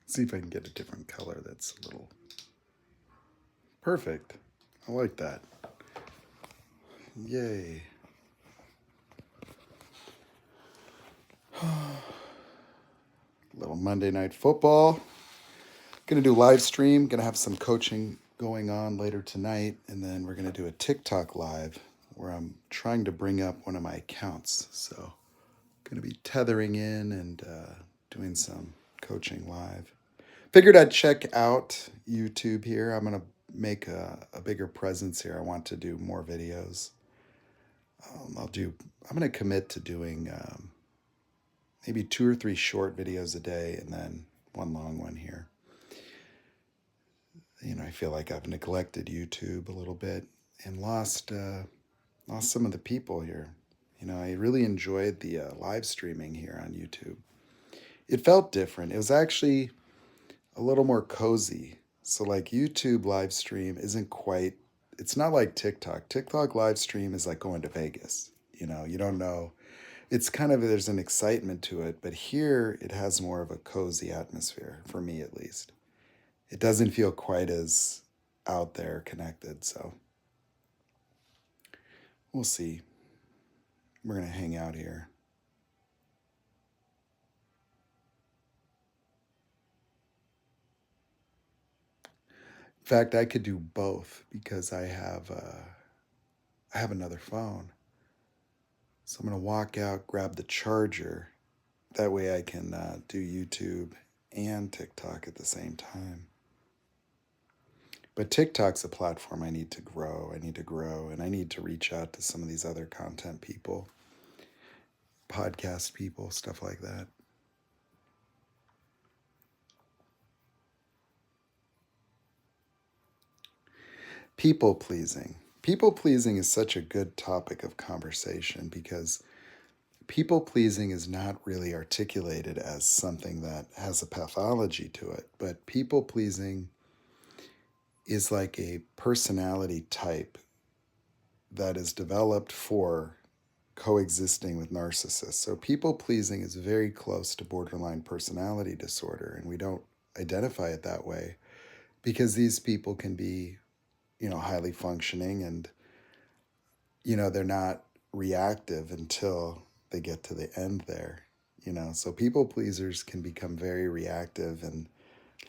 See if I can get a different color that's a little perfect. I like that. Yay. Little Monday Night Football. Gonna do live stream. Gonna have some coaching going on later tonight, and then we're gonna do a TikTok live where I'm trying to bring up one of my accounts. So, gonna be tethering in and doing some coaching live. Figured I'd check out YouTube here. I'm gonna make a bigger presence here. I want to do more videos. I'm gonna commit to doing maybe 2 or 3 short videos a day, and then one long one here. I feel like I've neglected YouTube a little bit and lost some of the people here. I really enjoyed the live streaming here on YouTube. It felt different. It was actually a little more cozy. So like YouTube live stream isn't quite, it's not like TikTok. TikTok live stream is like going to Vegas. You don't know. It's kind of, there's an excitement to it, but here it has more of a cozy atmosphere, for me at least. It doesn't feel quite as out there connected, so we'll see. We're going to hang out here. In fact, I could do both because I have another phone. So I'm going to walk out, grab the charger. That way I can do YouTube and TikTok at the same time. But TikTok's a platform I need to grow. And I need to reach out to some of these other content people, podcast people, stuff like that. People pleasing. People pleasing is such a good topic of conversation because people pleasing is not really articulated as something that has a pathology to it, but people pleasing is like a personality type that is developed for coexisting with narcissists. So people pleasing is very close to borderline personality disorder, and we don't identify it that way because these people can be, highly functioning and, they're not reactive until they get to the end there. So people pleasers can become very reactive and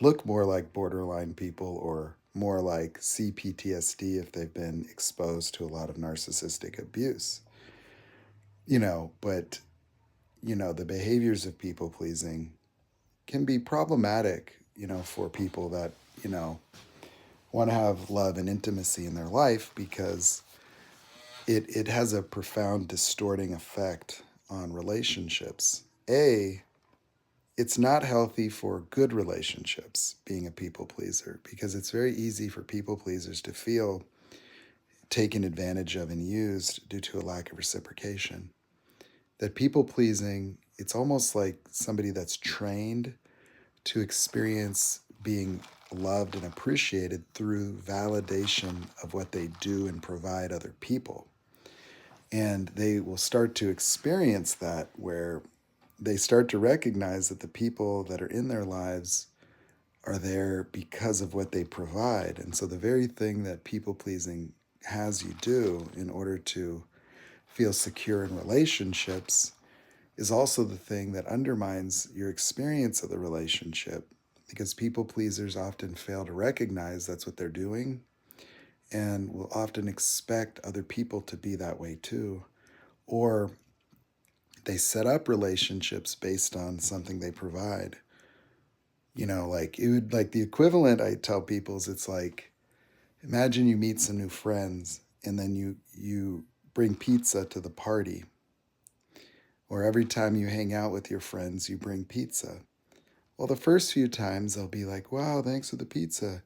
look more like borderline people or more like CPTSD if they've been exposed to a lot of narcissistic abuse. But the behaviors of people pleasing can be problematic, for people that, want to have love and intimacy in their life because it has a profound distorting effect on relationships. It's not healthy for good relationships being a people pleaser because it's very easy for people pleasers to feel taken advantage of and used due to a lack of reciprocation. That people pleasing, it's almost like somebody that's trained to experience being loved and appreciated through validation of what they do and provide other people. And they will start to experience that where they start to recognize that the people that are in their lives are there because of what they provide. And so the very thing that people pleasing has you do in order to feel secure in relationships is also the thing that undermines your experience of the relationship because people pleasers often fail to recognize that's what they're doing and will often expect other people to be that way too. Or they set up relationships based on something they provide. Like it would, like the equivalent I tell people is it's like, imagine you meet some new friends and then you bring pizza to the party. Or every time you hang out with your friends, you bring pizza. Well, the first few times they'll be like, wow, thanks for the pizza.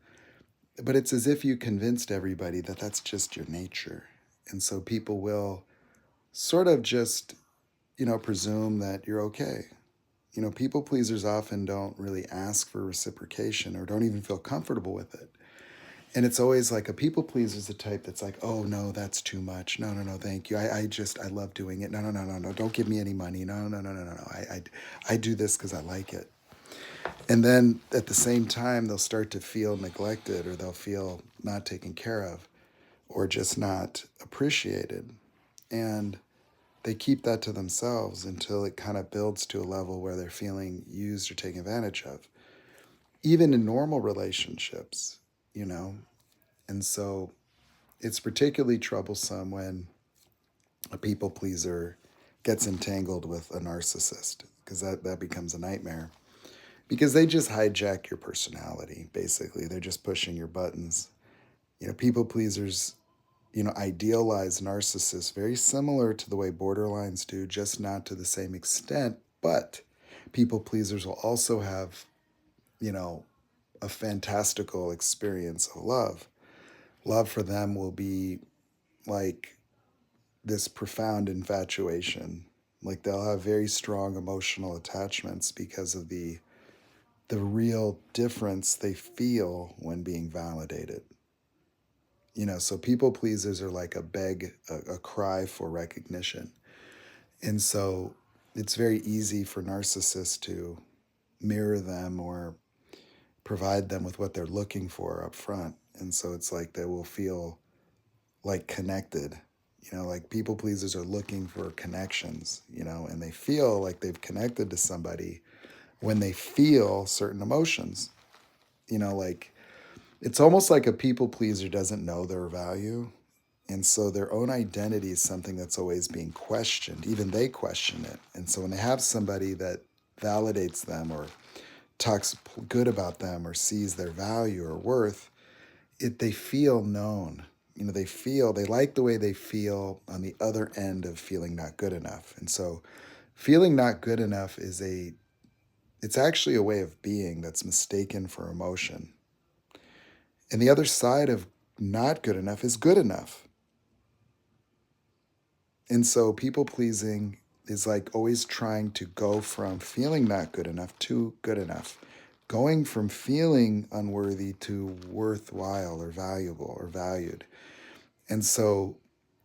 But it's as if you convinced everybody that that's just your nature. And so people will sort of just, presume that you're okay. People pleasers often don't really ask for reciprocation or don't even feel comfortable with it. And it's always like a people pleaser is the type that's like, oh, no, that's too much. No, thank you. I love doing it. No. Don't give me any money. No. I do this because I like it. And then at the same time, they'll start to feel neglected, or they'll feel not taken care of, or just not appreciated. And they keep that to themselves until it kind of builds to a level where they're feeling used or taken advantage of, even in normal relationships, you know? And so it's particularly troublesome when a people pleaser gets entangled with a narcissist, because that becomes a nightmare. Because they just hijack your personality, basically. They're just pushing your buttons. People pleasers, idealize narcissists very similar to the way borderlines do, just not to the same extent. But people pleasers will also have, you know, a fantastical experience of love. Love for them will be like this profound infatuation. Like they'll have very strong emotional attachments because of the real difference they feel when being validated. So people pleasers are like a cry for recognition. And so it's very easy for narcissists to mirror them or provide them with what they're looking for up front. And so it's like they will feel like connected. Like people pleasers are looking for connections, and they feel like they've connected to somebody when they feel certain emotions. Like it's almost like a people pleaser doesn't know their value. And so their own identity is something that's always being questioned. Even they question it. And so when they have somebody that validates them or talks good about them or sees their value or worth, they feel known. They like the way they feel on the other end of feeling not good enough. And so feeling not good enough it's actually a way of being that's mistaken for emotion. And the other side of not good enough is good enough. And so people pleasing is like always trying to go from feeling not good enough to good enough, going from feeling unworthy to worthwhile or valuable or valued. And so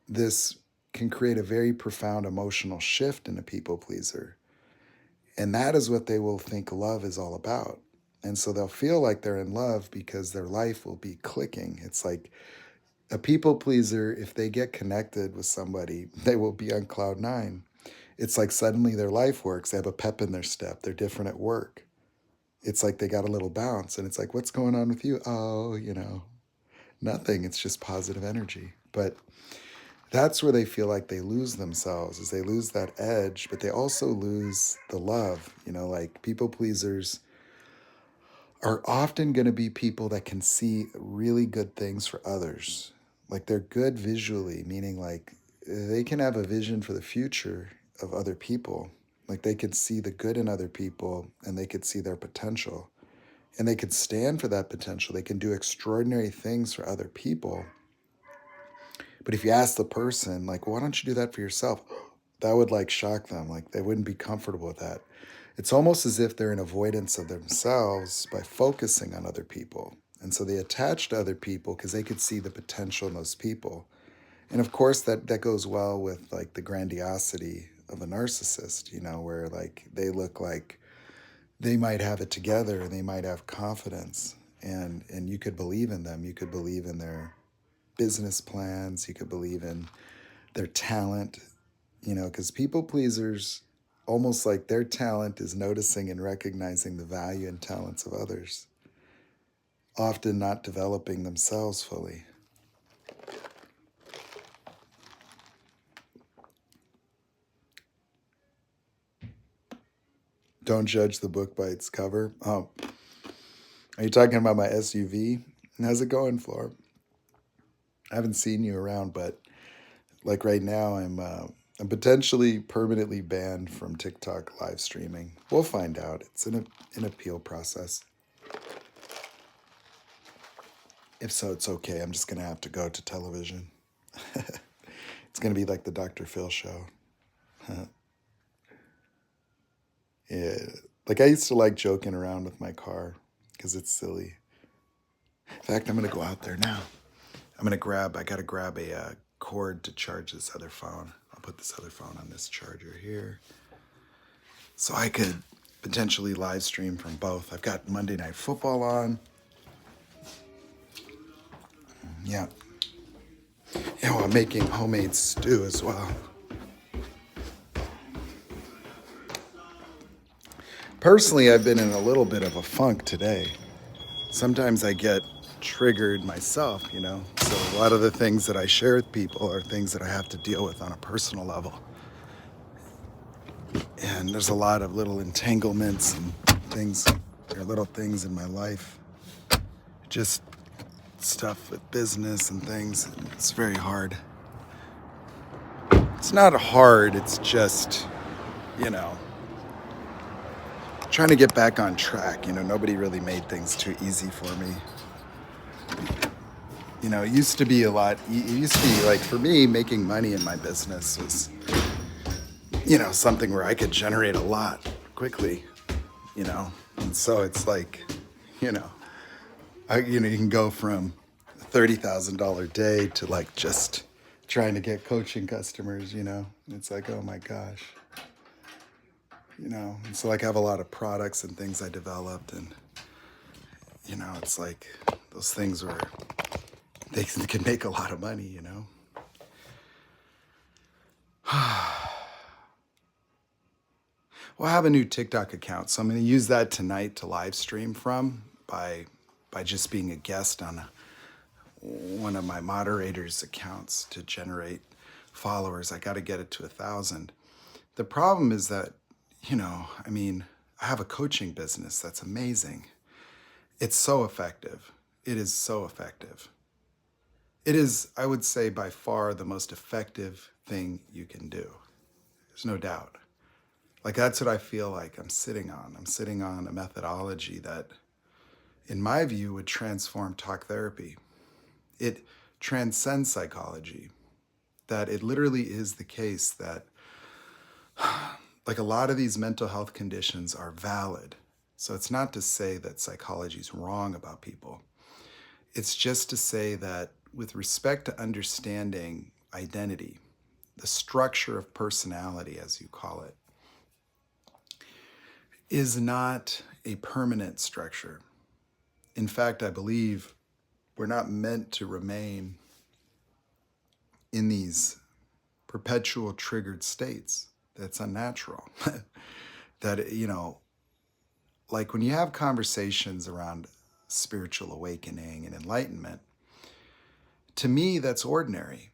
this can create a very profound emotional shift in a people pleaser. And that is what they will think love is all about. And so they'll feel like they're in love because their life will be clicking. It's like a people pleaser, if they get connected with somebody, they will be on cloud nine. It's like suddenly their life works. They have a pep in their step. They're different at work. It's like they got a little bounce. And it's like, what's going on with you? Oh, nothing. It's just positive energy. But that's where they feel like they lose themselves, is they lose that edge, but they also lose the love. Like people pleasers are often going to be people that can see really good things for others. Like they're good visually, meaning like they can have a vision for the future of other people. Like they could see the good in other people and they could see their potential and they could stand for that potential. They can do extraordinary things for other people. But if you ask the person, like, why don't you do that for yourself? That would like shock them. Like they wouldn't be comfortable with that. It's almost as if they're in avoidance of themselves by focusing on other people. And so they attach to other people because they could see the potential in those people. And of course, that goes well with like the grandiosity of a narcissist, where like they look like they might have it together and they might have confidence. And you could believe in them. You could believe in their business plans. You could believe in their talent, because people pleasers, almost like their talent is noticing and recognizing the value and talents of others, often not developing themselves fully. Don't judge the book by its cover. Oh, are you talking about my SUV? How's it going, Flor? I haven't seen you around, but like right now, I'm potentially permanently banned from TikTok live streaming. We'll find out. It's an appeal process. If so, it's okay. I'm just gonna have to go to television. It's gonna be like the Dr. Phil show. Yeah, like I used to like joking around with my car because it's silly. In fact, I'm gonna go out there now. I gotta grab a cord to charge this other phone. I'll put this other phone on this charger here. So I could potentially live stream from both. I've got Monday Night Football on. Yeah. Yeah, well, I'm making homemade stew as well. Personally, I've been in a little bit of a funk today. Sometimes I get triggered myself, you know. So a lot of the things that I share with people are things that I have to deal with on a personal level. And there's a lot of little entanglements and things, or little things in my life. Just stuff with business and things. It's very hard. It's not hard, it's just, you know, trying to get back on track. You know, nobody really made things too easy for me. You know, it used to be like, for me, making money in my business was, you know, something where I could generate a lot quickly, you know. And so it's like, you know, you can go from a $30,000 day to like just trying to get coaching customers, you know. And it's like, oh my gosh. You know, and so like I have a lot of products and things I developed, and you know, it's like those things where they can make a lot of money, you know. Well, I have a new TikTok account, so I'm going to use that tonight to live stream from by just being a guest on one of my moderators' accounts to generate followers. I got to get it to 1,000. The problem is that, you know, I mean, I have a coaching business that's amazing. It's so effective. It is so effective. It is, I would say, by far the most effective thing you can do. There's no doubt. Like, that's what I feel like I'm sitting on. I'm sitting on a methodology that, in my view, would transform talk therapy. It transcends psychology. That it literally is the case that, like, a lot of these mental health conditions are valid. So it's not to say that psychology is wrong about people. It's just to say that with respect to understanding identity, the structure of personality, as you call it, is not a permanent structure. In fact, I believe we're not meant to remain in these perpetual triggered states. That's unnatural. That, you know, like when you have conversations around spiritual awakening and enlightenment, to me, that's ordinary.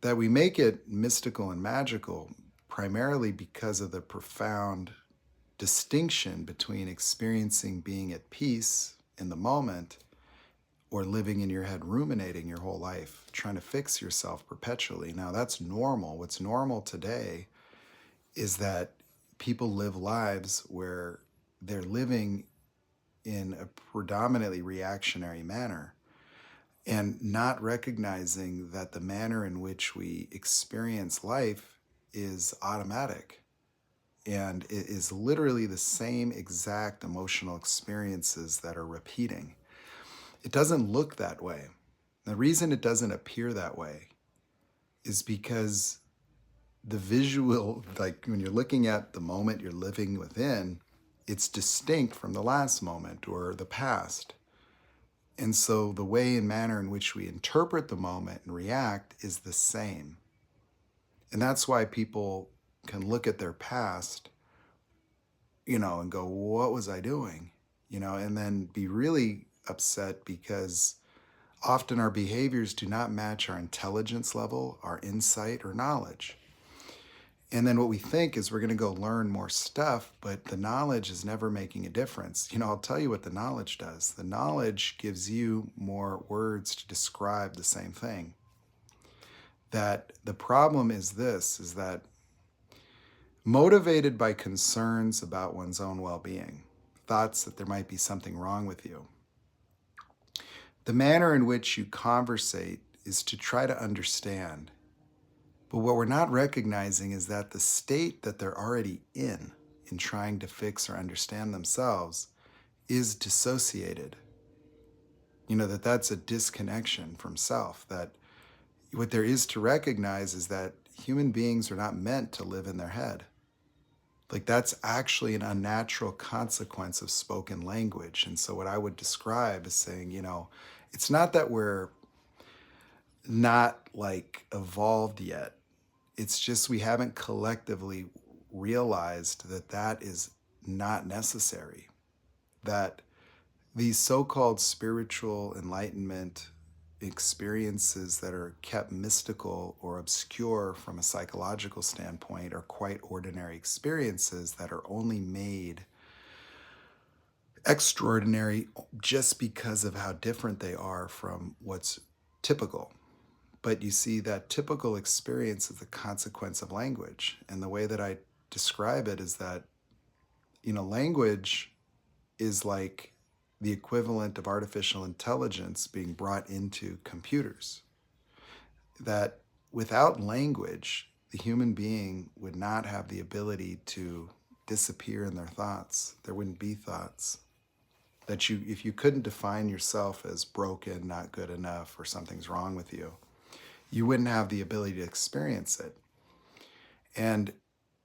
That we make it mystical and magical primarily because of the profound distinction between experiencing being at peace in the moment or living in your head ruminating your whole life, trying to fix yourself perpetually. Now, that's normal. What's normal today is that people live lives where they're living in a predominantly reactionary manner and not recognizing that the manner in which we experience life is automatic. And it is literally the same exact emotional experiences that are repeating. It doesn't look that way. The reason it doesn't appear that way is because the visual, like when you're looking at the moment you're living within, it's distinct from the last moment or the past. And so the way and manner in which we interpret the moment and react is the same. And that's why people can look at their past, you know, and go, what was I doing? You know, and then be really upset because often our behaviors do not match our intelligence level, our insight, or knowledge. And then what we think is we're going to go learn more stuff, but the knowledge is never making a difference. You know, I'll tell you what the knowledge does. The knowledge gives you more words to describe the same thing. That the problem is this, is that motivated by concerns about one's own well-being, thoughts that there might be something wrong with you, the manner in which you conversate is to try to understand. But what we're not recognizing is that the state that they're already in trying to fix or understand themselves is dissociated. You know, that's a disconnection from self, that what there is to recognize is that human beings are not meant to live in their head. Like that's actually an unnatural consequence of spoken language. And so what I would describe is saying, it's not that we're not like evolved yet. It's just we haven't collectively realized that that is not necessary. That these so-called spiritual enlightenment experiences that are kept mystical or obscure from a psychological standpoint are quite ordinary experiences that are only made extraordinary just because of how different they are from what's typical. But you see, that typical experience is a consequence of language. And the way that I describe it is that, language is like the equivalent of artificial intelligence being brought into computers. That without language, the human being would not have the ability to disappear in their thoughts. There wouldn't be thoughts. That if you couldn't define yourself as broken, not good enough, or something's wrong with you, you wouldn't have the ability to experience it. And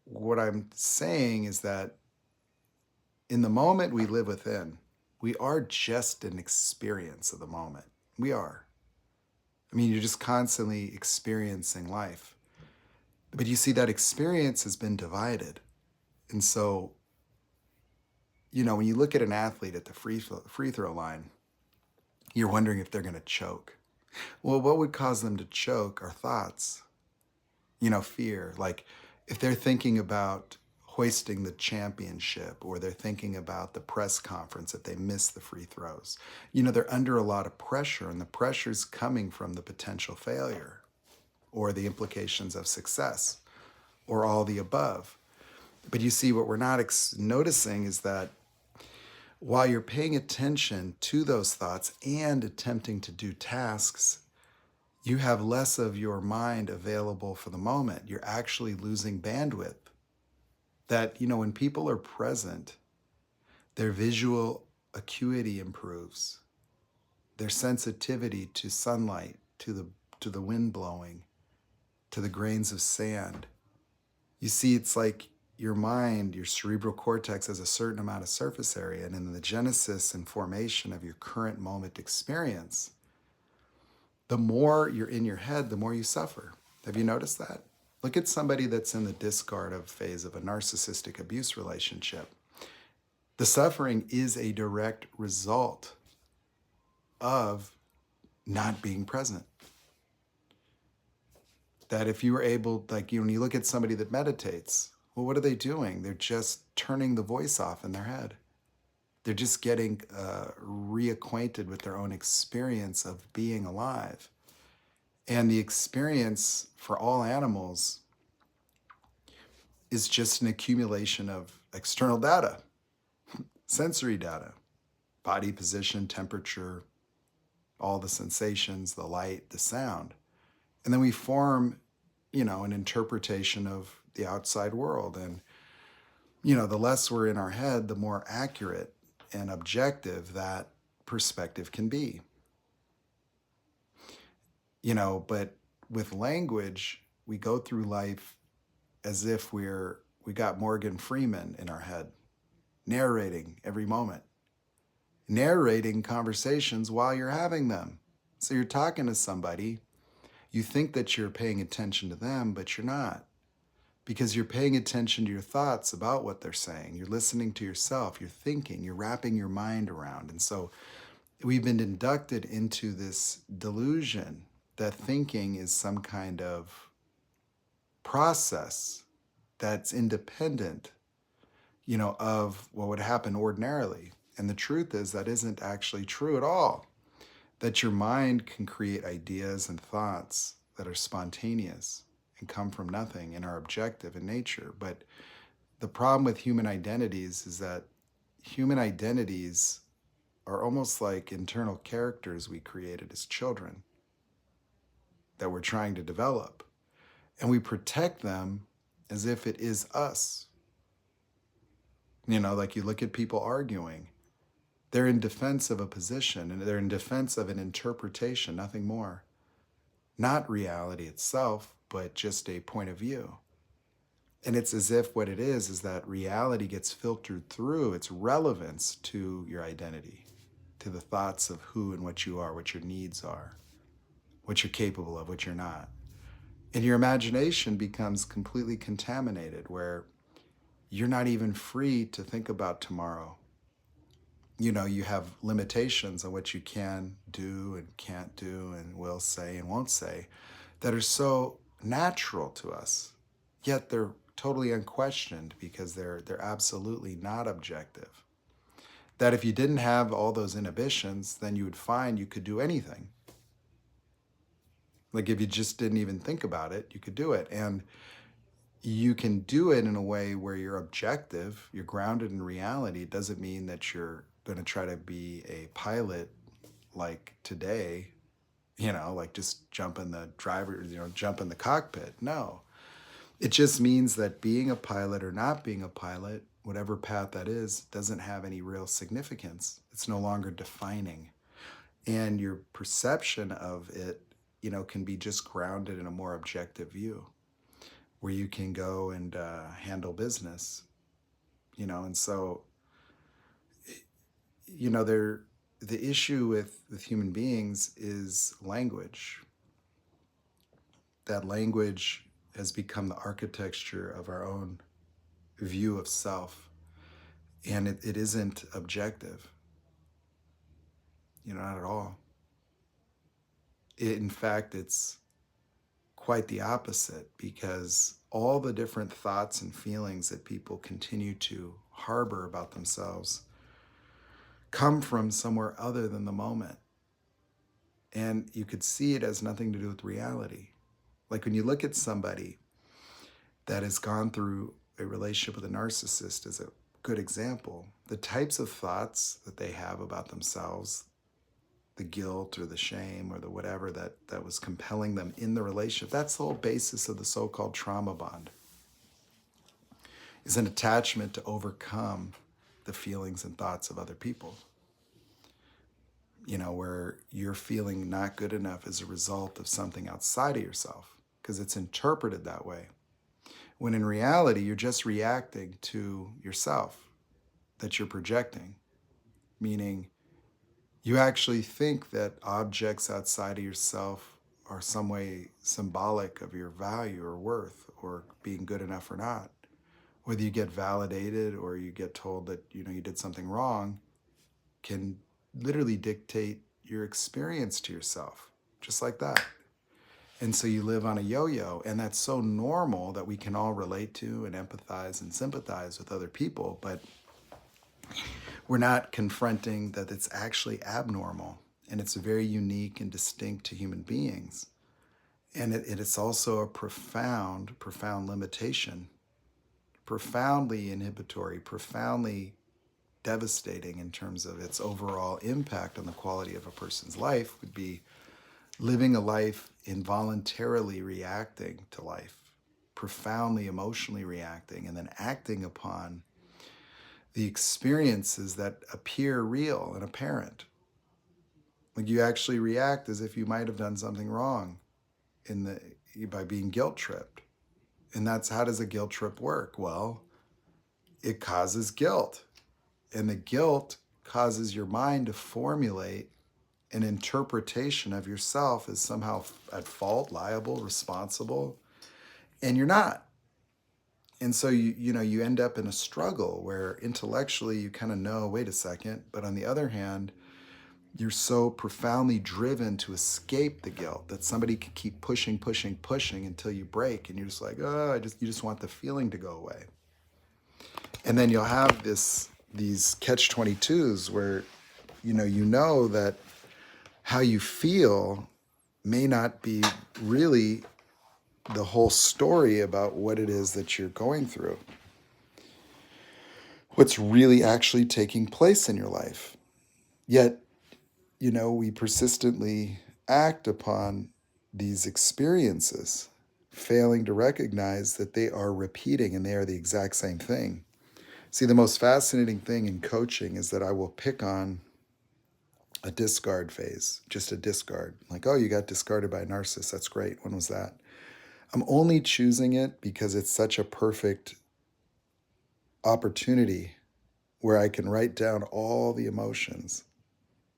what I'm saying is that in the moment we live within, we are just an experience of the moment. We are. I mean, you're just constantly experiencing life. But you see, that experience has been divided. And so, when you look at an athlete at the free throw line, you're wondering if they're going to choke. Well, what would cause them to choke are thoughts, fear. Like if they're thinking about hoisting the championship, or they're thinking about the press conference if they miss the free throws, they're under a lot of pressure, and the pressure's coming from the potential failure or the implications of success or all the above. But you see, what we're not noticing is that while you're paying attention to those thoughts and attempting to do tasks, you have less of your mind available for the moment. You're actually losing bandwidth. That, when people are present, their visual acuity improves, their sensitivity to sunlight, to the wind blowing, to the grains of sand. You see, it's like your mind, your cerebral cortex has a certain amount of surface area, and in the genesis and formation of your current moment experience, the more you're in your head, the more you suffer. Have you noticed that? Look at somebody that's in the discard of phase of a narcissistic abuse relationship. The suffering is a direct result of not being present. That if you were able, like, when you look at somebody that meditates, well, what are they doing? They're just turning the voice off in their head. They're just getting reacquainted with their own experience of being alive. And the experience for all animals is just an accumulation of external data, sensory data, body position, temperature, all the sensations, the light, the sound. And then we form, an interpretation of the outside world. And, the less we're in our head, the more accurate and objective that perspective can be. But with language, we go through life as if we got Morgan Freeman in our head, narrating every moment, narrating conversations while you're having them. So you're talking to somebody, you think that you're paying attention to them, but you're not, because you're paying attention to your thoughts about what they're saying. You're listening to yourself, you're thinking, you're wrapping your mind around. And so we've been inducted into this delusion that thinking is some kind of process that's independent, of what would happen ordinarily. And the truth is that isn't actually true at all. That your mind can create ideas and thoughts that are spontaneous and come from nothing and are objective in nature. But the problem with human identities is that human identities are almost like internal characters we created as children that we're trying to develop. And we protect them as if it is us. Like you look at people arguing, they're in defense of a position, and they're in defense of an interpretation, nothing more. Not reality itself, but just a point of view. And it's as if what it is that reality gets filtered through its relevance to your identity, to the thoughts of who and what you are, what your needs are, what you're capable of, what you're not. And your imagination becomes completely contaminated, where you're not even free to think about tomorrow. You have limitations on what you can do and can't do and will say and won't say that are so natural to us, yet they're totally unquestioned because they're absolutely not objective. That if you didn't have all those inhibitions, then you would find you could do anything. Like if you just didn't even think about it, you could do it. And you can do it in a way where you're objective, you're grounded in reality. It doesn't mean that you're going to try to be a pilot like today, like just jump in the driver, jump in the cockpit. No, it just means that being a pilot or not being a pilot, whatever path that is, doesn't have any real significance. It's no longer defining. And your perception of it, can be just grounded in a more objective view where you can go and handle business, and so, the issue with human beings is language. That language has become the architecture of our own view of self, and it isn't objective, not at all. In fact, it's quite the opposite, because all the different thoughts and feelings that people continue to harbor about themselves come from somewhere other than the moment. And you could see it has nothing to do with reality. Like when you look at somebody that has gone through a relationship with a narcissist as a good example, the types of thoughts that they have about themselves, the guilt or the shame or the whatever that was compelling them in the relationship, that's the whole basis of the so-called trauma bond, is an attachment to overcome the feelings and thoughts of other people. Where you're feeling not good enough as a result of something outside of yourself, because it's interpreted that way. When in reality, you're just reacting to yourself that you're projecting, meaning you actually think that objects outside of yourself are some way symbolic of your value or worth or being good enough or not. Whether you get validated or you get told that you did something wrong can literally dictate your experience to yourself, just like that. And so you live on a yo-yo, and that's so normal that we can all relate to and empathize and sympathize with other people, but we're not confronting that it's actually abnormal, and it's very unique and distinct to human beings. And it's also a profound limitation, profoundly inhibitory, profoundly devastating in terms of its overall impact on the quality of a person's life. Would be living a life involuntarily reacting to life, profoundly emotionally reacting, and then acting upon the experiences that appear real and apparent. Like you actually react as if you might have done something wrong by being guilt tripped. And that's, how does a guilt trip work? Well, it causes guilt. And the guilt causes your mind to formulate an interpretation of yourself as somehow at fault, liable, responsible, and you're not. And so you end up in a struggle where intellectually you kind of know, wait a second, but on the other hand, you're so profoundly driven to escape the guilt that somebody can keep pushing until you break, and you're just like, oh, you just want the feeling to go away. And then you'll have these catch-22s where you know that how you feel may not be really the whole story about what it is that you're going through. What's really actually taking place in your life. Yet, we persistently act upon these experiences, failing to recognize that they are repeating and they are the exact same thing. See, the most fascinating thing in coaching is that I will pick on a discard phase, just a discard. Like, oh, you got discarded by a narcissist. That's great. When was that? I'm only choosing it because it's such a perfect opportunity where I can write down all the emotions,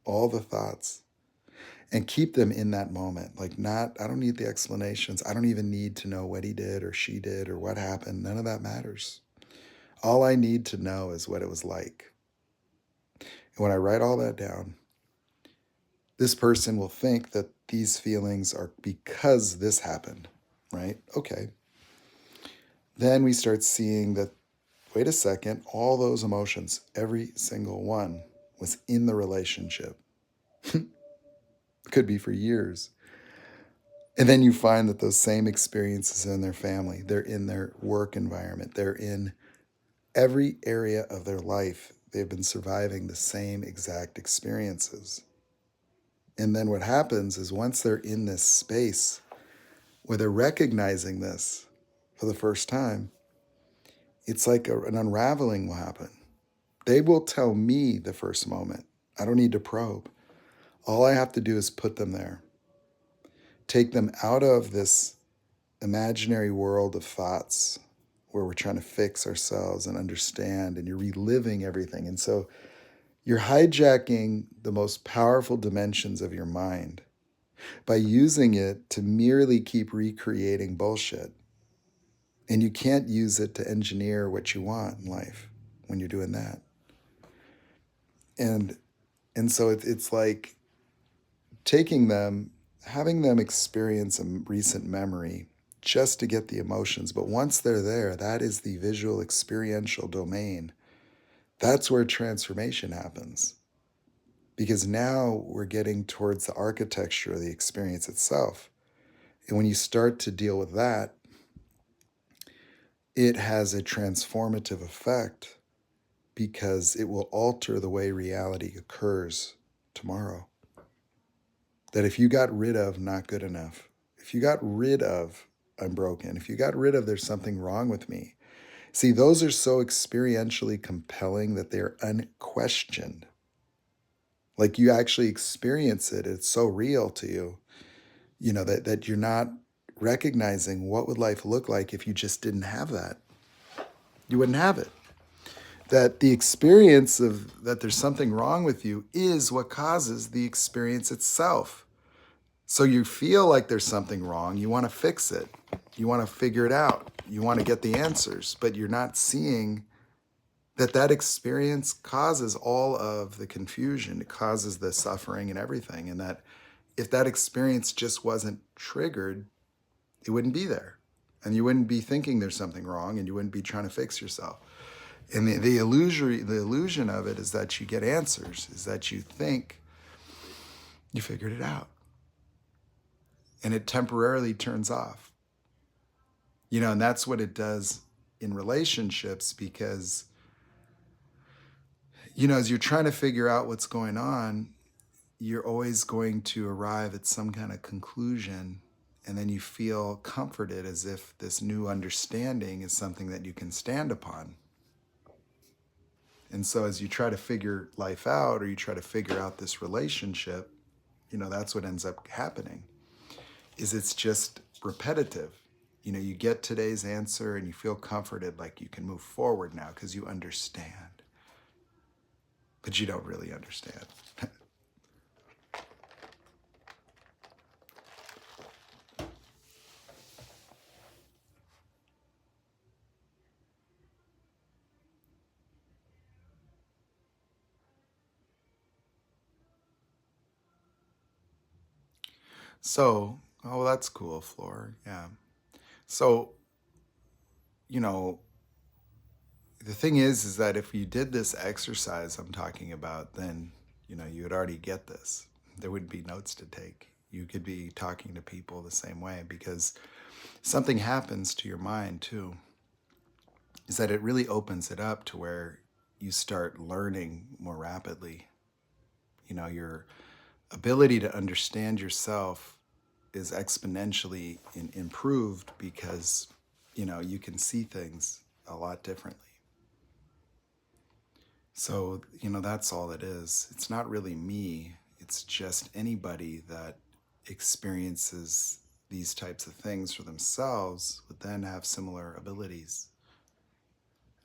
all the thoughts, and keep them in that moment. Like, I don't need the explanations. I don't even need to know what he did or she did or what happened. None of that matters. All I need to know is what it was like. And when I write all that down, this person will think that these feelings are because this happened, right? Okay. Then we start seeing that, wait a second, all those emotions, every single one was in the relationship. Could be for years. And then you find that those same experiences in their family, they're in their work environment, they're in every area of their life. They've been surviving the same exact experiences. And then what happens is once they're in this space where they're recognizing this for the first time, it's like an unraveling will happen. They will tell me the first moment. I don't need to probe. All I have to do is put them there, take them out of this imaginary world of thoughts where we're trying to fix ourselves and understand, and you're reliving everything. And so you're hijacking the most powerful dimensions of your mind by using it to merely keep recreating bullshit. And you can't use it to engineer what you want in life when you're doing that. And so it's like taking them, having them experience a recent memory just to get the emotions. But once they're there, that is the visual experiential domain. That's where transformation happens. Because now we're getting towards the architecture of the experience itself. And when you start to deal with that, it has a transformative effect because it will alter the way reality occurs tomorrow. That if you got rid of not good enough, if you got rid of I'm broken, if you got rid of there's something wrong with me, see, those are so experientially compelling that they're unquestioned. Like you actually experience it, it's so real to you, that you're not recognizing what would life look like if you just didn't have that. You wouldn't have it. That the experience of that there's something wrong with you is what causes the experience itself. So you feel like there's something wrong. You want to fix it. You want to figure it out. You want to get the answers, but you're not seeing that experience causes all of the confusion. It causes the suffering and everything. And that if that experience just wasn't triggered, it wouldn't be there. And you wouldn't be thinking there's something wrong and you wouldn't be trying to fix yourself. And the illusion of it is that you get answers, is that you think you figured it out. And it temporarily turns off. And that's what it does in relationships because, as you're trying to figure out what's going on, you're always going to arrive at some kind of conclusion. And then you feel comforted as if this new understanding is something that you can stand upon. And so as you try to figure life out or you try to figure out this relationship, that's what ends up happening is it's just repetitive. You get today's answer and you feel comforted like you can move forward now because you understand. But you don't really understand. So, oh, that's cool, Floor. Yeah. So, you know, the thing is that if you did this exercise I'm talking about, then, you would already get this. There would be notes to take. You could be talking to people the same way because something happens to your mind too, is that it really opens it up to where you start learning more rapidly. Your ability to understand yourself is exponentially improved because, you can see things a lot differently. So, that's all it is. It's not really me. It's just anybody that experiences these types of things for themselves would then have similar abilities.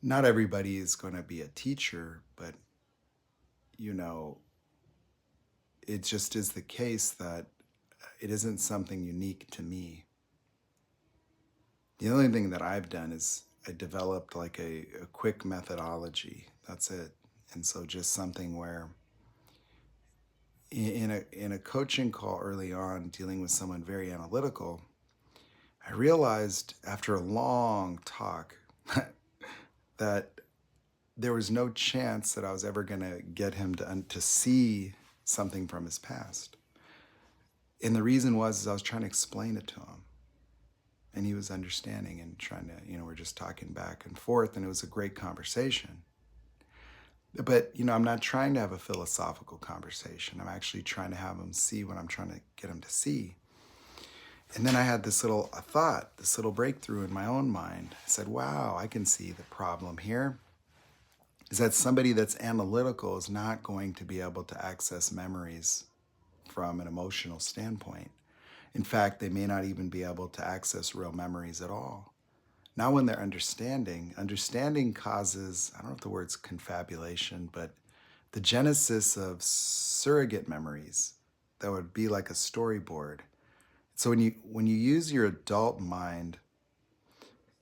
Not everybody is going to be a teacher, but, you know, it just is the case that it isn't something unique to me. The only thing that I've done is I developed like a quick methodology. That's it. And so just something where in a coaching call early on, dealing with someone very analytical, I realized after a long talk that there was no chance that I was ever going to get him to see something from his past. And the reason was I was trying to explain it to him. And he was understanding and trying to, we're just talking back and forth, and it was a great conversation. But, I'm not trying to have a philosophical conversation. I'm actually trying to have him see what I'm trying to get him to see. And then I had this little thought, this little breakthrough in my own mind. I said, wow, I can see the problem here is that somebody that's analytical is not going to be able to access memories from an emotional standpoint. In fact, they may not even be able to access real memories at all. Now when they're understanding causes, I don't know if the word's confabulation, but the genesis of surrogate memories that would be like a storyboard. So when you use your adult mind,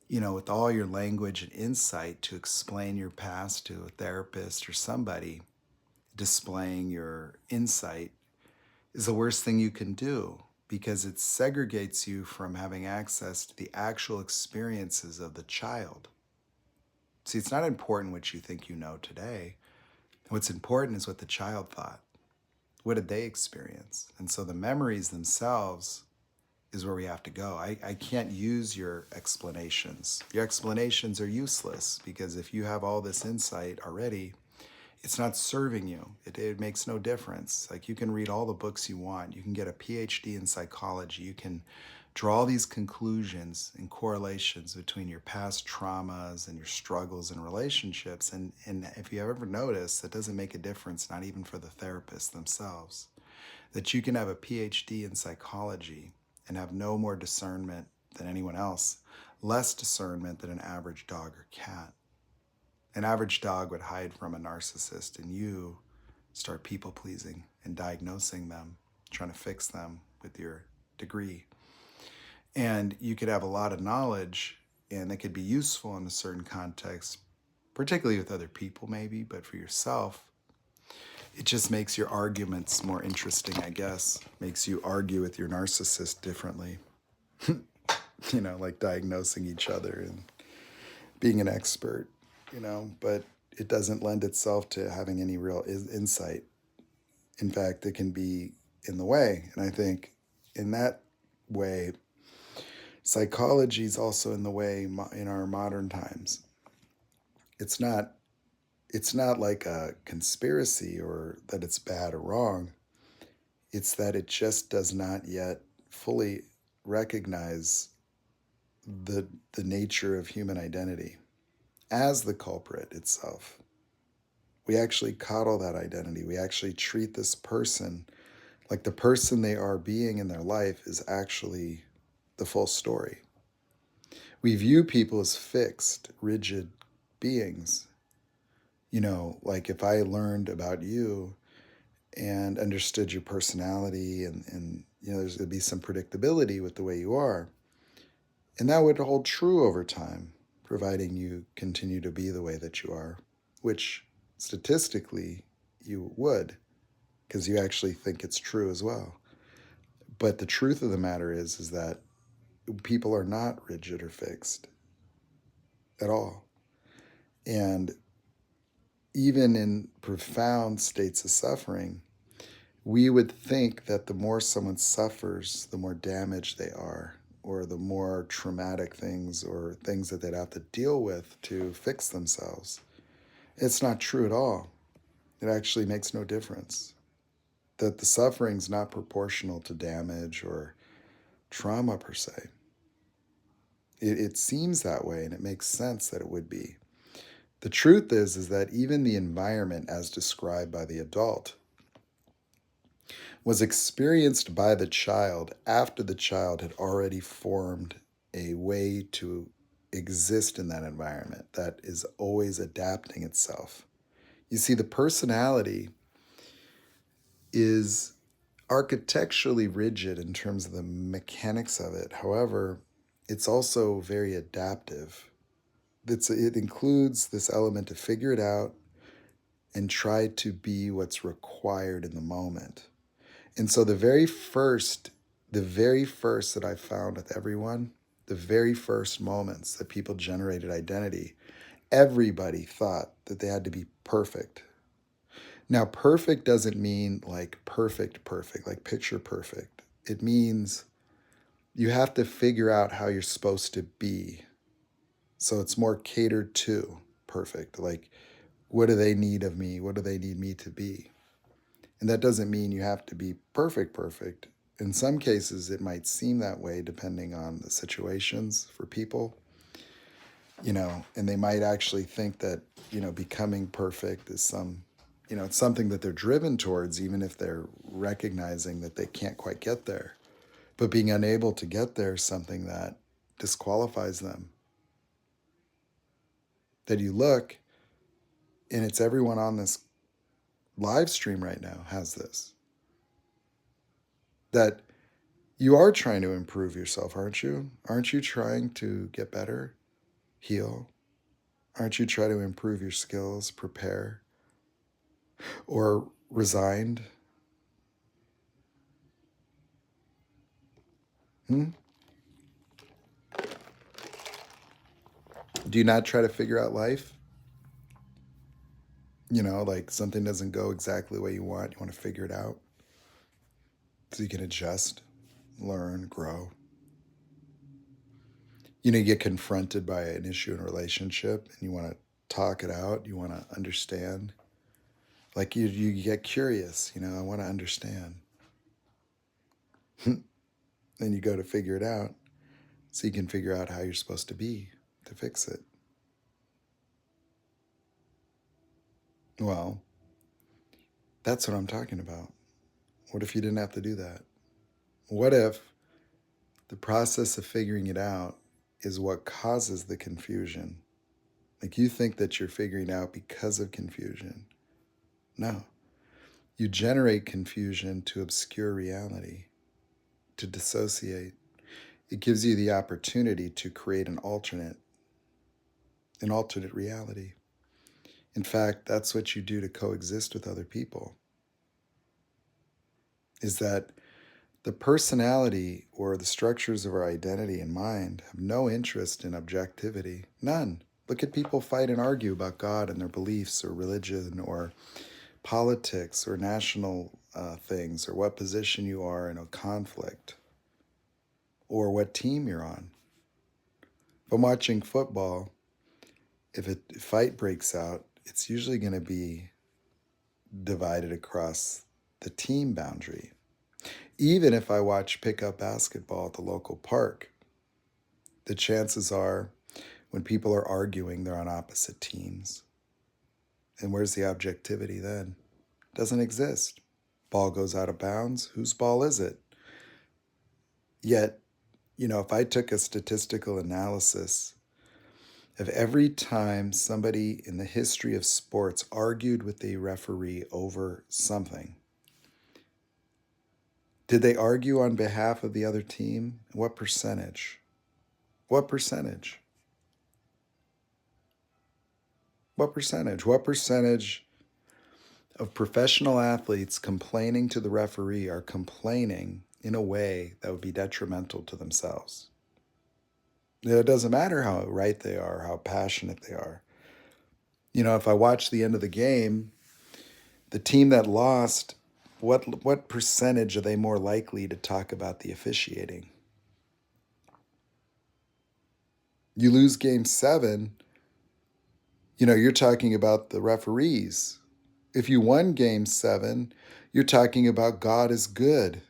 with all your language and insight to explain your past to a therapist or somebody, displaying your insight is the worst thing you can do, because it segregates you from having access to the actual experiences of the child. See, it's not important what you think you know today. What's important is what the child thought. What did they experience? And so the memories themselves is where we have to go. I can't use your explanations. Your explanations are useless, because if you have all this insight already, it's not serving you. It makes no difference. Like, you can read all the books you want. You can get a PhD in psychology. You can draw these conclusions and correlations between your past traumas and your struggles and relationships. And if you ever notice, that doesn't make a difference, not even for the therapists themselves. That you can have a PhD in psychology and have no more discernment than anyone else, less discernment than an average dog or cat. An average dog would hide from a narcissist, and you start people-pleasing and diagnosing them, trying to fix them with your degree. And you could have a lot of knowledge, and it could be useful in a certain context, particularly with other people maybe, but for yourself, it just makes your arguments more interesting, I guess. Makes you argue with your narcissist differently. Like diagnosing each other and being an expert. But it doesn't lend itself to having any real insight. In fact, it can be in the way. And I think in that way, psychology is also in the way in our modern times. It's not like a conspiracy or that it's bad or wrong. It's that it just does not yet fully recognize the nature of human identity as the culprit itself. We actually coddle that identity. We actually treat this person like the person they are being in their life is actually the full story. We view people as fixed, rigid beings. Like if I learned about you and understood your personality and there's going to be some predictability with the way you are. And that would hold true over time, providing you continue to be the way that you are, which statistically you would, because you actually think it's true as well. But the truth of the matter is that people are not rigid or fixed at all. And even in profound states of suffering, we would think that the more someone suffers, the more damaged they are, or the more traumatic things or things that they'd have to deal with to fix themselves. It's not true at all. It actually makes no difference. That the suffering's not proportional to damage or trauma per se. It seems that way, and it makes sense that it would be. The truth is that even the environment as described by the adult was experienced by the child after the child had already formed a way to exist in that environment that is always adapting itself. You see, the personality is architecturally rigid in terms of the mechanics of it. However, it's also very adaptive. It includes this element to figure it out and try to be what's required in the moment. And so the very first that I found with everyone, the very first moments that people generated identity, everybody thought that they had to be perfect. Now, perfect doesn't mean like perfect, like picture perfect. It means you have to figure out how you're supposed to be. So it's more catered to perfect. Like, what do they need of me? What do they need me to be? And that doesn't mean you have to be perfect. In some cases, it might seem that way depending on the situations for people, and they might actually think that, becoming perfect is it's something that they're driven towards, even if they're recognizing that they can't quite get there. But being unable to get there is something that disqualifies them. That you look, and it's everyone on this live stream right now has this. That you are trying to improve yourself, aren't you? Aren't you trying to get better, heal? Aren't you trying to improve your skills, prepare, or resigned? Hmm? Do you not try to figure out life? Like something doesn't go exactly the way you want to figure it out so you can adjust, learn, grow. You get confronted by an issue in a relationship and you want to talk it out, you want to understand. Like you get curious, I want to understand. Then you go to figure it out so you can figure out how you're supposed to be to fix it. Well, that's what I'm talking about. What if you didn't have to do that? What if the process of figuring it out is what causes the confusion? Like you think that you're figuring out because of confusion. No. You generate confusion to obscure reality, to dissociate. It gives you the opportunity to create an alternate reality. In fact, that's what you do to coexist with other people. Is that the personality or the structures of our identity and mind have no interest in objectivity. None. Look at people fight and argue about God and their beliefs or religion or politics or national things or what position you are in a conflict or what team you're on. If I'm watching football, if a fight breaks out, it's usually going to be divided across the team boundary. Even if I watch pickup basketball at the local park, the chances are when people are arguing, they're on opposite teams. And where's the objectivity then? Doesn't exist. Ball goes out of bounds. Whose ball is it? Yet, if I took a statistical analysis of every time somebody in the history of sports argued with a referee over something, did they argue on behalf of the other team? What percentage? What percentage? What percentage? What percentage of professional athletes complaining to the referee are complaining in a way that would be detrimental to themselves? It doesn't matter how right they are, how passionate they are. If I watch the end of the game, the team that lost, what percentage are they more likely to talk about the officiating? You lose game 7, you're talking about the referees. If you won game 7, you're talking about God is good.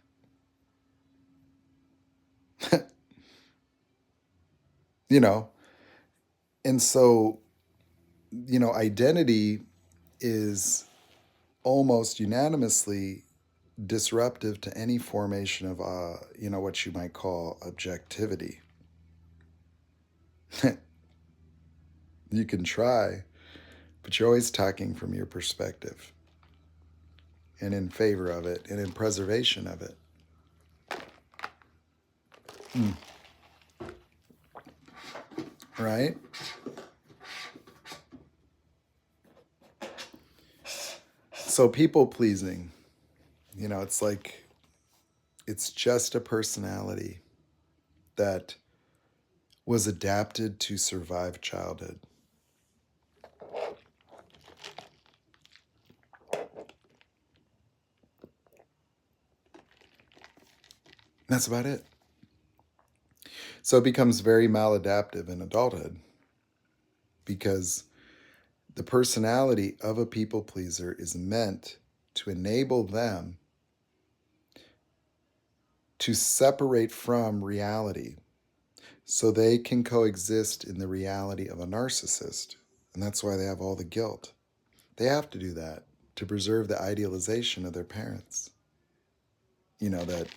you know, and so, identity is almost unanimously disruptive to any formation of, what you might call objectivity. You can try, but you're always talking from your perspective and in favor of it and in preservation of it. Right? So, people pleasing, it's like it's just a personality that was adapted to survive childhood. That's about it. So it becomes very maladaptive in adulthood because the personality of a people pleaser is meant to enable them to separate from reality so they can coexist in the reality of a narcissist. And that's why they have all the guilt. They have to do that to preserve the idealization of their parents. That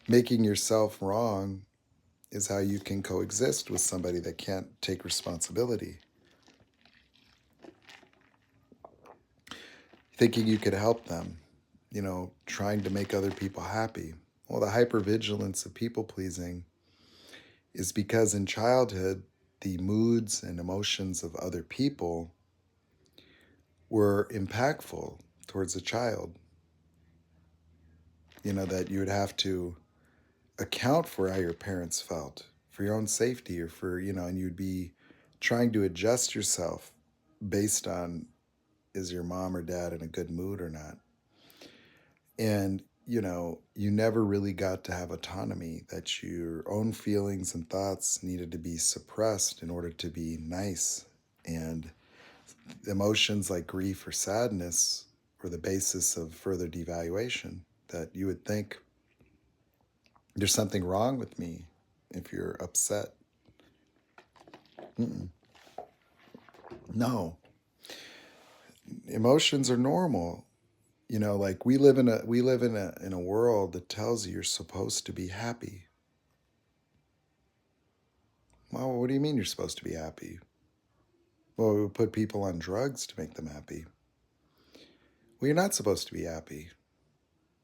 making yourself wrong is how you can coexist with somebody that can't take responsibility. Thinking you could help them, trying to make other people happy. Well, the hypervigilance of people pleasing is because in childhood, the moods and emotions of other people were impactful towards a child. That you would have to account for how your parents felt for your own safety or and you'd be trying to adjust yourself based on is your mom or dad in a good mood or not. And, you never really got to have autonomy, that your own feelings and thoughts needed to be suppressed in order to be nice. And emotions like grief or sadness were the basis of further devaluation, that you would think there's something wrong with me if you're upset. Mm-mm. No. Emotions are normal. Like we live in a world that tells you you're supposed to be happy. Well, what do you mean you're supposed to be happy? Well, we would put people on drugs to make them happy. Well, you're not supposed to be happy.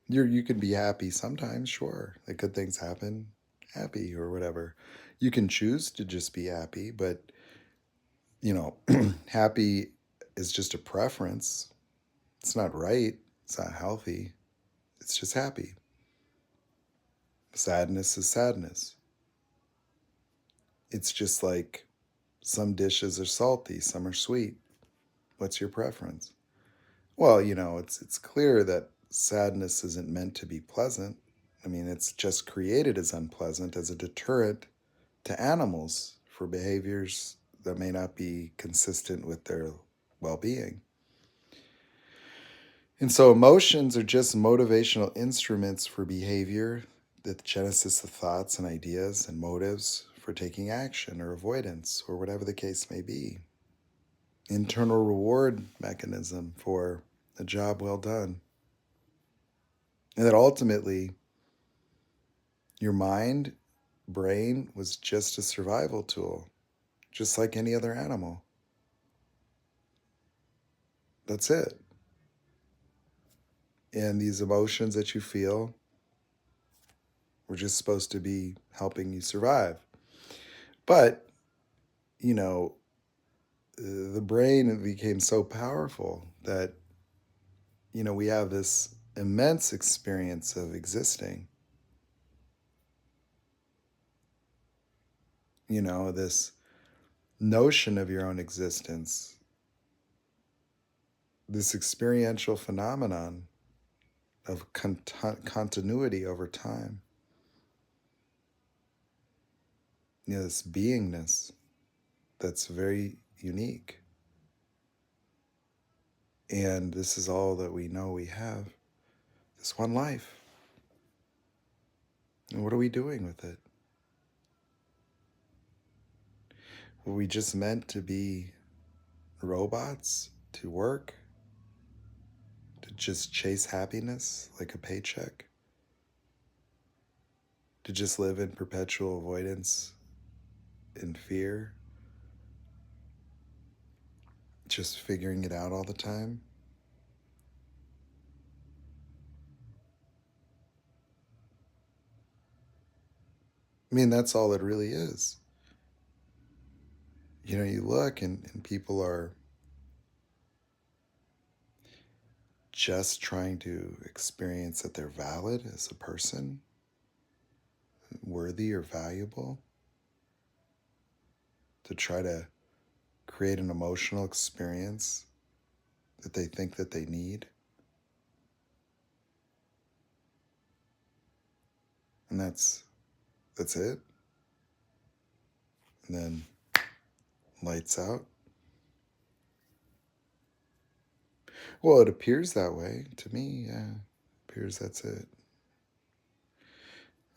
You can be happy sometimes, sure. Like good things happen, happy or whatever. You can choose to just be happy, but you know, happy is just a preference. It's not right. It's not healthy. It's just happy. Sadness is sadness. It's just like some dishes are salty, some are sweet. What's your preference? Well, it's clear that sadness isn't meant to be pleasant. I mean, it's just created as unpleasant as a deterrent to animals for behaviors that may not be consistent with their well-being. And so emotions are just motivational instruments for behavior, the genesis of thoughts and ideas and motives for taking action or avoidance or whatever the case may be. Internal reward mechanism for a job well done. And that ultimately your brain was just a survival tool, just like any other animal. That's it. And these emotions that you feel were just supposed to be helping you survive. But, you know, the brain became so powerful that, we have this immense experience of existing. This notion of your own existence, this experiential phenomenon of continuity over time. This beingness that's very unique. And this is all that we know we have, this one life. And what are we doing with it? Were we just meant to be robots, to work, to just chase happiness like a paycheck, to just live in perpetual avoidance and fear, just figuring it out all the time. I mean, that's all it really is. You know, you look and people are just trying to experience that they're valid as a person, worthy or valuable, to try to create an emotional experience that they think that they need. And that's it. And then lights out. Well, it appears that way to me. Yeah, it appears that's it.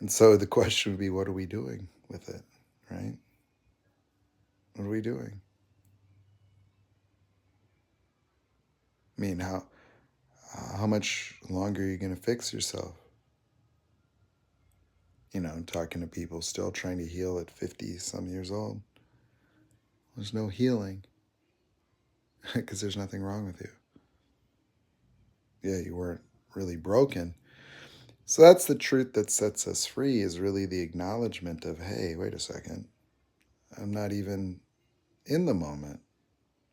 And so the question would be, what are we doing with it, right? What are we doing? I mean, how much longer are you going to fix yourself? You know, talking to people still trying to heal at 50 some years old. There's no healing because there's nothing wrong with you. Yeah, you weren't really broken. So that's the truth that sets us free, is really the acknowledgement of, hey, wait a second. I'm not even in the moment.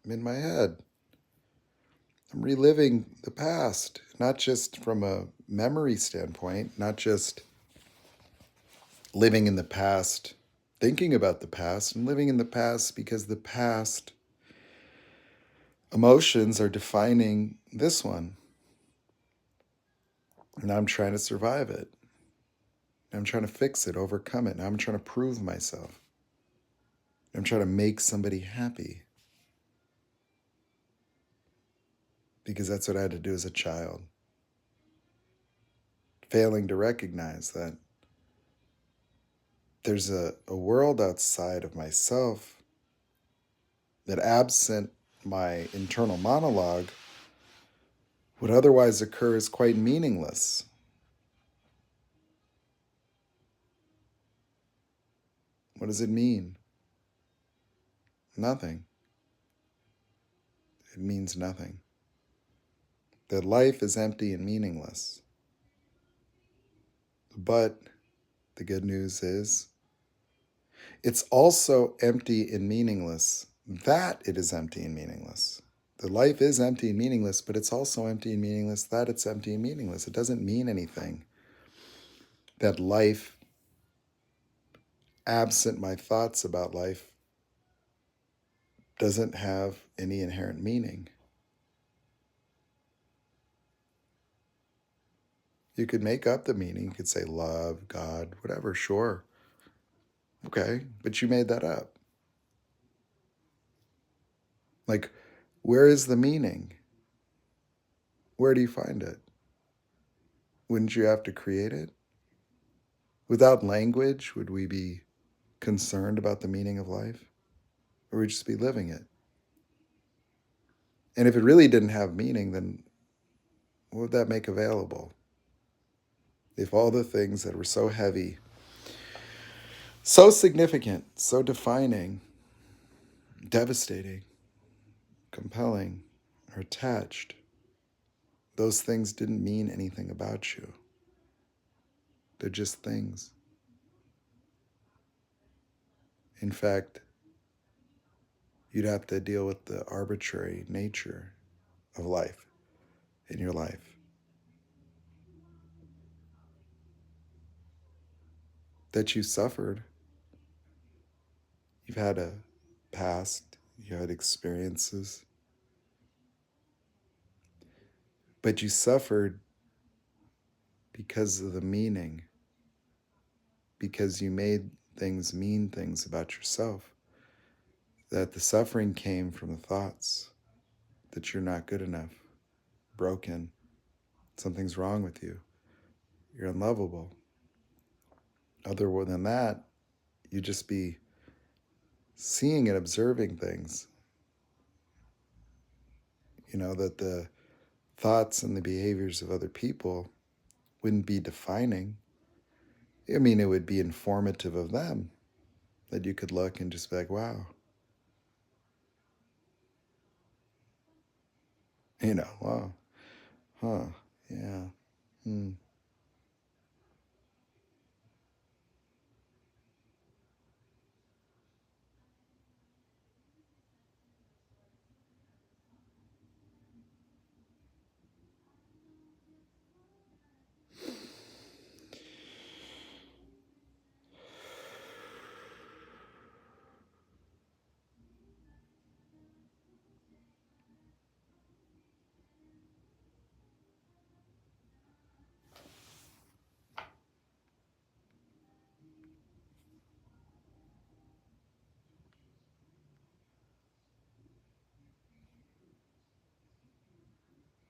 I'm in my head. I'm reliving the past, not just from a memory standpoint, not just living in the past, thinking about the past. I'm living in the past because the past emotions are defining this one. And I'm trying to survive it. I'm trying to fix it, overcome it. Now I'm trying to prove myself. I'm trying to make somebody happy. Because that's what I had to do as a child. Failing to recognize that there's a world outside of myself that, absent my internal monologue, would otherwise occur as quite meaningless. What does it mean? Nothing. It means nothing. That life is empty and meaningless. But the good news is, it's also empty and meaningless that it is empty and meaningless. The life is empty and meaningless, but it's also empty and meaningless that it's empty and meaningless. It doesn't mean anything that life, absent my thoughts about life, doesn't have any inherent meaning. You could make up the meaning. You could say love, God, whatever, sure. Okay, but you made that up. Like, where is the meaning? Where do you find it? Wouldn't you have to create it? Without language, would we be concerned about the meaning of life? Or would we just be living it? And if it really didn't have meaning, then what would that make available? If all the things that were so heavy, so significant, so defining, devastating, compelling, or attached, those things didn't mean anything about you. They're just things. In fact, you'd have to deal with the arbitrary nature of life in your life. That you suffered. You've had a past, you had experiences, but you suffered because of the meaning, because you made things mean things about yourself. That the suffering came from the thoughts that you're not good enough, broken, something's wrong with you, you're unlovable. Other than that, you just be seeing and observing things. You know, that the thoughts and the behaviors of other people wouldn't be defining. I mean, it would be informative of them, that you could look and just be like, wow, wow, huh, yeah. Hmm.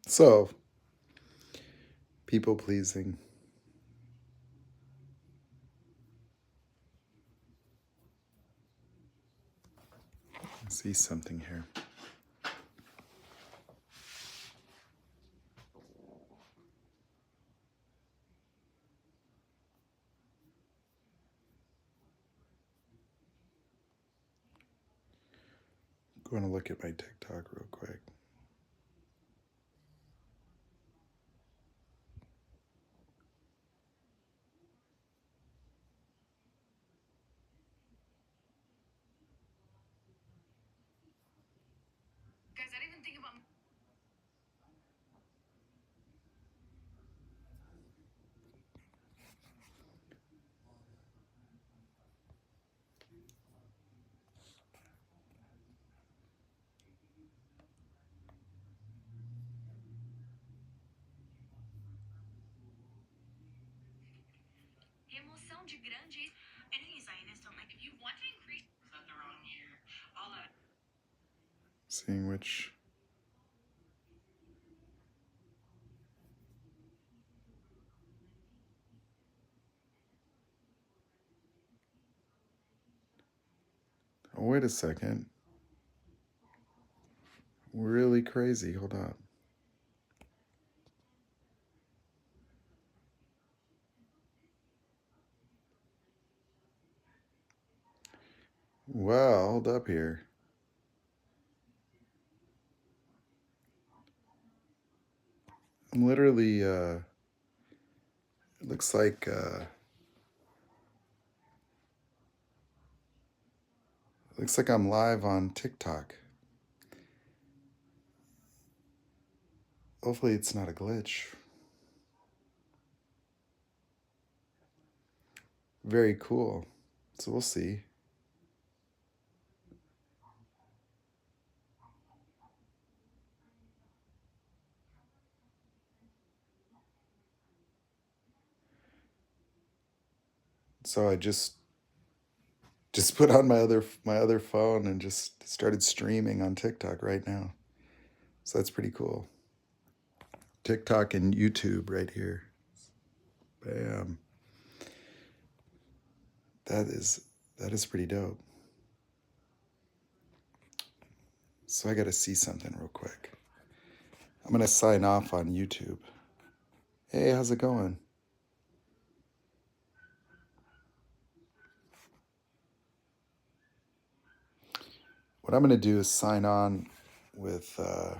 So, people pleasing. I see something here. I'm going to look at my TikTok real quick. Seeing which. Oh, wait a second. Really crazy. Hold on. Well, hold up here. I'm literally, it looks like, I'm live on TikTok. Hopefully it's not a glitch. Very cool. So we'll see. So I just put on my other phone and just started streaming on TikTok right now. So that's pretty cool. TikTok and YouTube right here. Bam. That is pretty dope. So I got to see something real quick. I'm going to sign off on YouTube. Hey, how's it going? What I'm going to do is sign on with, I'm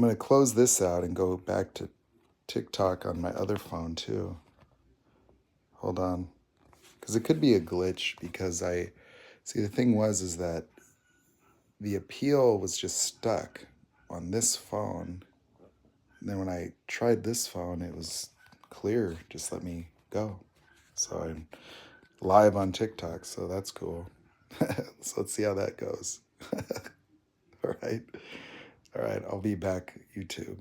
going to close this out and go back to TikTok on my other phone too. Hold on. Because it could be a glitch because the thing is that the appeal was just stuck on this phone. And then when I tried this phone, it was clear. Just let me go. So I'm live on TikTok. So that's cool. So let's see how that goes. All right. All right. I'll be back, YouTube.